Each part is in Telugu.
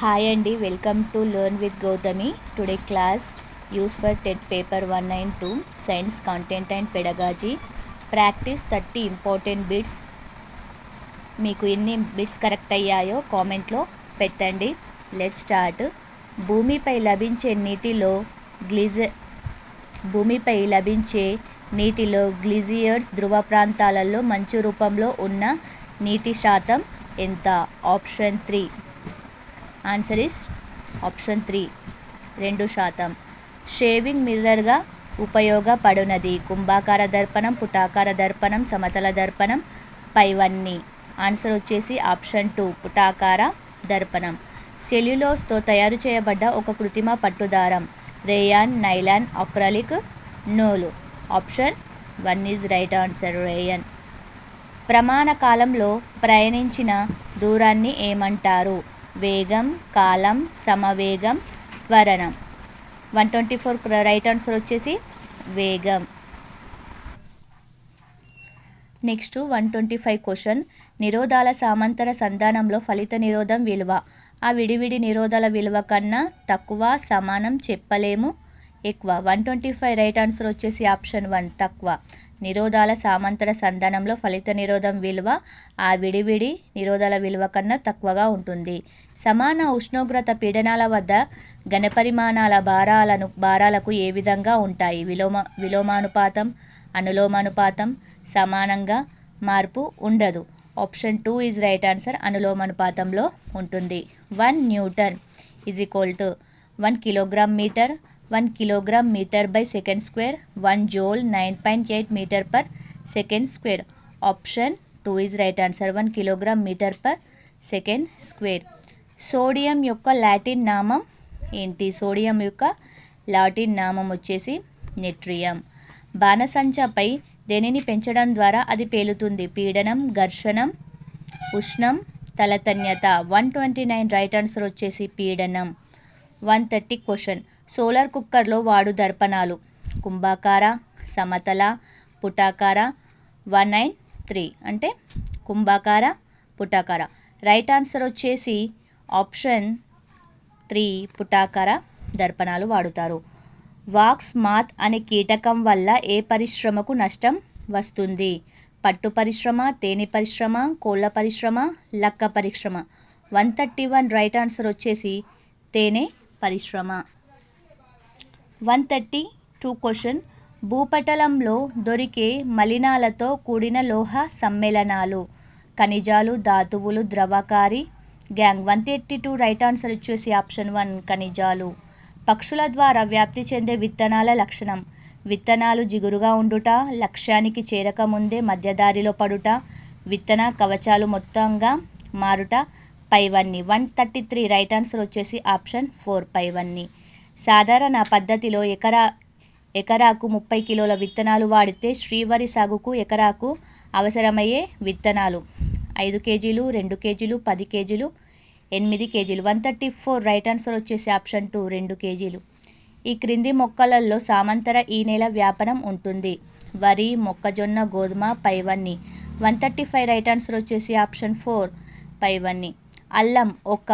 Hi Andy, welcome to Learn with Gautami. Today class use for TET paper 192 Science Content and Pedagogy. Practice 30 important bits. మీకు ఎన్ని బిట్స్ కరెక్ట్ అయ్యాయో కామెంట్లో పెట్టండి. Let's start. భూమిపై లభించే నీటిలో గ్లేసియర్స్ ధ్రువ ప్రాంతాలలో మంచు రూపంలో ఉన్న నీటి శాతం ఎంత? Option 3. Answer is option 3, 2%. Shaving మిర్రర్గా ఉపయోగపడునది. కుంభాకార దర్పణం, పుటాకార దర్పణం, సమతల దర్పణం, పైవన్నీ. ఆన్సర్ వచ్చేసి ఆప్షన్ 2, పుటాకార దర్పణం. సెల్యులోస్తో తయారు చేయబడ్డ ఒక కృత్రిమ పట్టుదారం. రేయాన్, నైలాన్, అక్రాలిక్, నూలు. Option 1 is right answer, rayon. ప్రమాణ కాలంలో ప్రయాణించిన దూరాన్ని ఏమంటారు? వేగం, కాలం, సమవేగం, త్వరణం. 124 రైట్ ఆన్సర్ వచ్చేసి వేగం. Next 125 question. నిరోధాల సమాంతర సంధానంలో ఫలిత నిరోధం విలువ ఆ విడివిడి నిరోధాల విలువ కన్నా తక్కువ, సమానం, చెప్పలేము, ఎక్కువ. 125 రైట్ ఆన్సర్ వచ్చేసి ఆప్షన్ 1, తక్కువ. నిరోధాల సమాంతర సంధానంలో ఫలిత నిరోధం విలువ ఆ విడివిడి నిరోధాల విలువ కన్నా తక్కువగా ఉంటుంది. సమాన ఉష్ణోగ్రత పీడనాల వద్ద ఘనపరిమాణాల భారాలకు ఏ విధంగా ఉంటాయి? విలోమానుపాతం, అనులోమానుపాతం, సమానంగా, మార్పు ఉండదు. ఆప్షన్ 2 ఈజ్ రైట్ ఆన్సర్, అనులోమానుపాతంలో ఉంటుంది. 1 newton is equal to 1 kilogram metre, 1 kilogram metre by second square. 1 joule 9.8 metre per second square. Option 2 is right answer, 1 kilogram metre per second square. Sodium యొక్క లాటిన్ నామం ఏంటి? సోడియం యొక్క లాటిన్ నామం వచ్చేసి నెట్రియం. బాణసంచపై దేనిని పెంచడం ద్వారా అది పేలుతుంది? పీడనం, ఘర్షణం, ఉష్ణం, తలతన్యత. 129 రైట్ ఆన్సర్ వచ్చేసి పీడనం. 130 క్వశ్చన్. సోలార్ కుక్కర్లో వాడు దర్పణాలు. కుంభాకార, సమతల, పుటాకార. 193 అంటే కుంభాకార, పుటాకార. రైట్ ఆన్సర్ వచ్చేసి ఆప్షన్ 3, పుటాకార దర్పణాలు వాడుతారు. వాక్స్ మాత్ అనే కీటకం వల్ల ఏ పరిశ్రమకు నష్టం వస్తుంది? పట్టు పరిశ్రమ, తేనె పరిశ్రమ, కోళ్ళ పరిశ్రమ, లక్క పరిశ్రమ. 131 రైట్ ఆన్సర్ వచ్చేసి తేనె పరిశ్రమ. 132 క్వశ్చన్. భూపటలంలో దొరికే మలినాలతో కూడిన లోహ సమ్మేళనాలు. ఖనిజాలు, ధాతువులు, ద్రవకారి, గ్యాంగ్. 182 రైట్ ఆన్సర్ వచ్చేసి ఆప్షన్ 1, ఖనిజాలు. పక్షుల ద్వారా వ్యాప్తి చెందే విత్తనాల లక్షణం. విత్తనాలు జిగురుగా ఉండుట, లక్ష్యానికి చేరకముందే మధ్యదారిలో పడుట, విత్తన కవచాలు మొత్తంగా మారుట, పైవన్నీ. 133 రైట్ ఆన్సర్ వచ్చేసి ఆప్షన్ 4, పైవన్నీ. సాధారణ పద్ధతిలో ఎకరాకు 30 కిలోల విత్తనాలు వాడితే శ్రీవరి సాగుకు ఎకరాకు అవసరమయ్యే విత్తనాలు 5 కేజీలు, 2 కేజీలు, 10 కేజీలు, 8 కేజీలు. 134 రైట్ ఆన్సర్ వచ్చేసి ఆప్షన్ 2, 2 కేజీలు. ఈ క్రింది మొక్కలలో సామంతర ఈ నెల వ్యాపనం ఉంటుంది? వరి, మొక్కజొన్న, గోధుమ, పైవన్నీ. 135 రైట్ ఆన్సర్ వచ్చేసి ఆప్షన్ 4, పైవన్నీ. అల్లం ఒక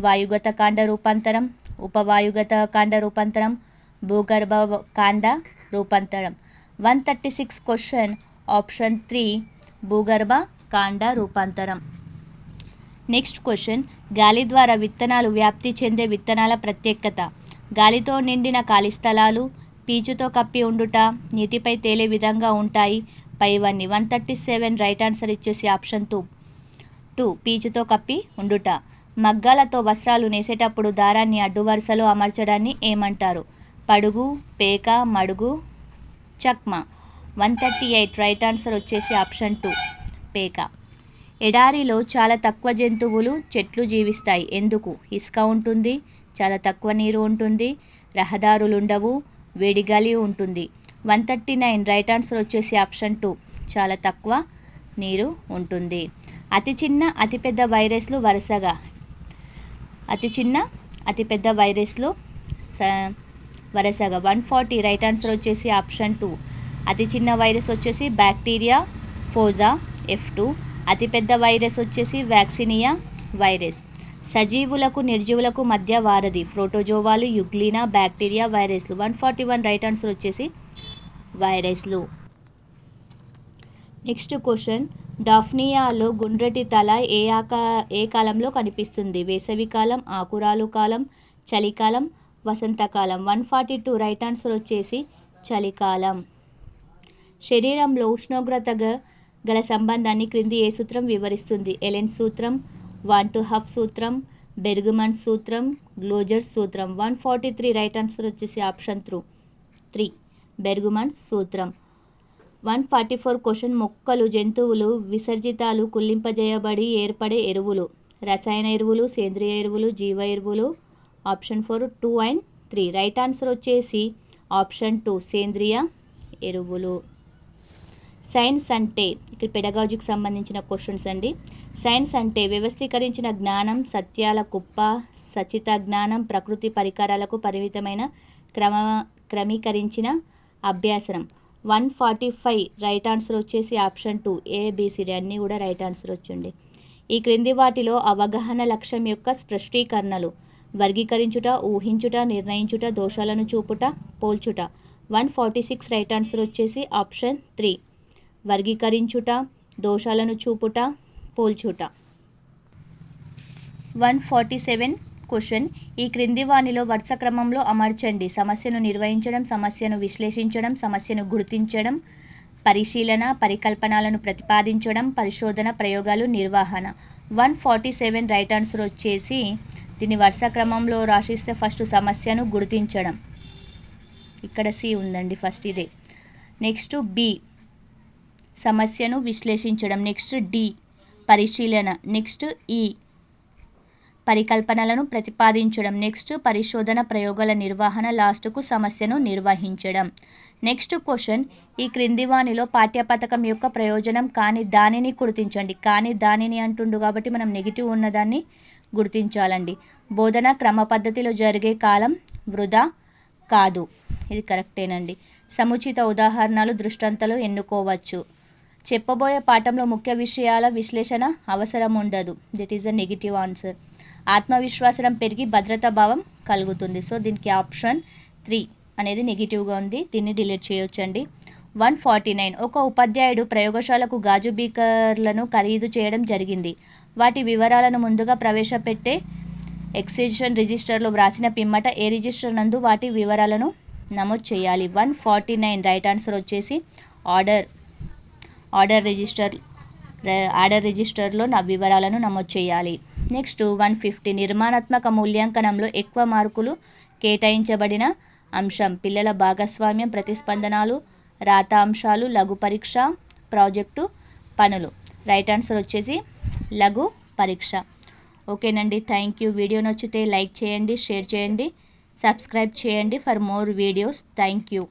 వాయుగత కాండ రూపాంతరం, ఉపవాయుగత కాండ రూపాంతరం, భూగర్భ కాండ రూపాంతరం. 136 క్వశ్చన్. ఆప్షన్ 3, భూగర్భ కాండ రూపాంతరం. Next question. గాలి ద్వారా విత్తనాలు వ్యాప్తి చెందే విత్తనాల ప్రత్యేకత. గాలితో నిండిన ఖాళీ స్థలాలు, పీచుతో కప్పి ఉండుట, నీటిపై తేలే విధంగా ఉంటాయి, పైవన్నీ. 137 రైట్ ఆన్సర్ ఇచ్చేసి ఆప్షన్ 2, పీచుతో కప్పి ఉండుట. మగ్గాలతో వస్త్రాలు నేసేటప్పుడు దారాన్ని అడ్డు వరుసలో అమర్చడాన్ని ఏమంటారు? పడుగు, పేక, మడుగు, చక్మ. 138 రైట్ ఆన్సర్ వచ్చేసి ఆప్షన్ 2, పేక. ఎడారిలో చాలా తక్కువ జంతువులు, చెట్లు జీవిస్తాయి. ఎందుకు? ఇసుక ఉంటుంది, చాలా తక్కువ నీరు ఉంటుంది, రహదారులుండవు, వేడిగాలి ఉంటుంది. 139 రైట్ ఆన్సర్ వచ్చేసి ఆప్షన్ 2, చాలా తక్కువ నీరు ఉంటుంది. అతి చిన్న అతిపెద్ద వైరస్లు వరుసగా. అతి చిన్న అతిపెద్ద వైరస్లు వరుసగా. 140 రైట్ ఆన్సర్ వచ్చేసి ఆప్షన్ 2. అతి చిన్న వైరస్ వచ్చేసి బ్యాక్టీరియా ఫోజా F2. అతిపెద్ద వైరస్ వచ్చేసి వ్యాక్సినియా వైరస్. సజీవులకు నిర్జీవులకు మధ్య వారధి ప్రోటోజోవాలు, యుగ్లినా, బ్యాక్టీరియా, వైరస్లు. 141 రైట్ ఆన్సర్ వచ్చేసి వైరస్లు. నెక్స్ట్ క్వశ్చన్, డాఫ్నియాలో గుండ్రటి తల ఏ కాలంలో కనిపిస్తుంది? వేసవికాలం, ఆకురాలు కాలం, చలికాలం, వసంతకాలం. 142 రైట్ ఆన్సర్ వచ్చేసి చలికాలం. శరీరంలో ఉష్ణోగ్రత గల సంబంధాన్ని క్రింది ఏ సూత్రం వివరిస్తుంది? ఎలెన్ సూత్రం, వాన్ టు హఫ్ సూత్రం, బెర్గ్మన్ సూత్రం, గ్లోజర్ సూత్రం. 143 రైట్ ఆన్సర్ వచ్చేసి ఆప్షన్ 3 బెర్గ్మన్ సూత్రం. 144 క్వశ్చన్, మొక్కలు, జంతువులు విసర్జితాలు కుళ్ళింపజేయబడి ఏర్పడే ఎరువులు? రసాయన ఎరువులు, సేంద్రియ ఎరువులు, జీవ ఎరువులు. Option 4 2 and 3. రైట్ ఆన్సర్ వచ్చేసి ఆప్షన్ 2 సేంద్రియ ఎరువులు. సైన్స్ అంటే ఇక్కడ పెడగాజికి సంబంధించిన క్వశ్చన్స్ అండి. సైన్స్ అంటే వ్యవస్థీకరించిన జ్ఞానం, సత్యాల కుప్ప, సచిత జ్ఞానం, ప్రకృతి పరికరాలకు పరిమితమైన క్రమీకరించిన అభ్యాసనం. 145 రైట్ ఆన్సర్ వచ్చేసి ఆప్షన్ 2 ఏబిసిడి అన్నీ కూడా రైట్ ఆన్సర్ వచ్చింది. ఈ క్రింది వాటిలో అవగాహన లక్ష్యం యొక్క స్పష్టీకరణలు: వర్గీకరించుట, ఊహించుట, నిర్ణయించుట, దోషాలను చూపుట, పోల్చుట. 146 రైట్ ఆన్సర్ వచ్చేసి ఆప్షన్ 3 వర్గీకరించుట, దోషాలను చూపుట, పోల్చుట. 147 క్వశ్చన్, ఈ క్రింది వానిలో వరుస క్రమంలో అమర్చండి. సమస్యను నిర్వహించడం, సమస్యను విశ్లేషించడం, సమస్యను గుర్తించడం, పరిశీలన, పరికల్పనలను ప్రతిపాదించడం, పరిశోధన, ప్రయోగాలు, నిర్వహణ. 147 రైట్ ఆన్సర్ వచ్చేసి దీన్ని వరుస క్రమంలో రాసిస్తే ఫస్ట్ సమస్యను గుర్తించడం, ఇక్కడ సి ఉందండి ఫస్ట్ ఇదే. నెక్స్ట్ బి సమస్యను విశ్లేషించడం, నెక్స్ట్ డి పరిశీలన, నెక్స్ట్ ఈ పరికల్పనలను ప్రతిపాదించడం, నెక్స్ట్ పరిశోధన, ప్రయోగాల నిర్వహణ, లాస్ట్కు సమస్యను నిర్వహించడం. నెక్స్ట్ క్వశ్చన్, ఈ క్రింది వానిలో పాఠ్యపథకం యొక్క ప్రయోజనం కాని దానిని గుర్తించండి. కాని దానిని అంటుండు కాబట్టి మనం నెగిటివ్ ఉన్నదాన్ని గుర్తించాలండి. బోధన క్రమ పద్ధతిలో జరిగే కాలం వృధా కాదు, ఇది కరెక్టేనండి. సముచిత ఉదాహరణలు, దృష్టాంతాలు ఎన్నుకోవచ్చు. చెప్పబోయే పాఠంలో ముఖ్య విషయాల విశ్లేషణ అవసరం ఉండదు, that is the negative answer. ఆత్మవిశ్వాసం పెరిగి భద్రతా భావం కలుగుతుంది. సో దీనికి ఆప్షన్ 3 అనేది నెగిటివ్గా ఉంది, దీన్ని డిలీట్ చేయొచ్చండి. 149 ఒక ఉపాధ్యాయుడు ప్రయోగశాలకు గాజు బీకర్లను ఖరీదు చేయడం జరిగింది. వాటి వివరాలను ముందుగా ప్రవేశపెట్టే ఎక్స్టెన్షన్ రిజిస్టర్లో వ్రాసిన పిమ్మట ఏ రిజిస్టర్ నందు వాటి వివరాలను నమోదు చేయాలి? 149 రైట్ ఆన్సర్ వచ్చేసి ఆర్డర్ రిజిస్టర్లో నా వివరాలను నమోదు చేయాలి. నెక్స్ట్ 150 నిర్మాణాత్మక మూల్యాంకనంలో ఎక్కువ మార్కులు కేటాయించబడిన అంశం: పిల్లల భాగస్వామ్యం, ప్రతిస్పందనలు, రాత అంశాలు, లఘు పరీక్ష, ప్రాజెక్టు పనులు. రైట్ ఆన్సర్ వచ్చేసి లఘు పరీక్ష. ఓకేనండి, థ్యాంక్ యూ. వీడియో నచ్చితే లైక్ చేయండి, షేర్ చేయండి, సబ్స్క్రైబ్ చేయండి for more videos. Thank you.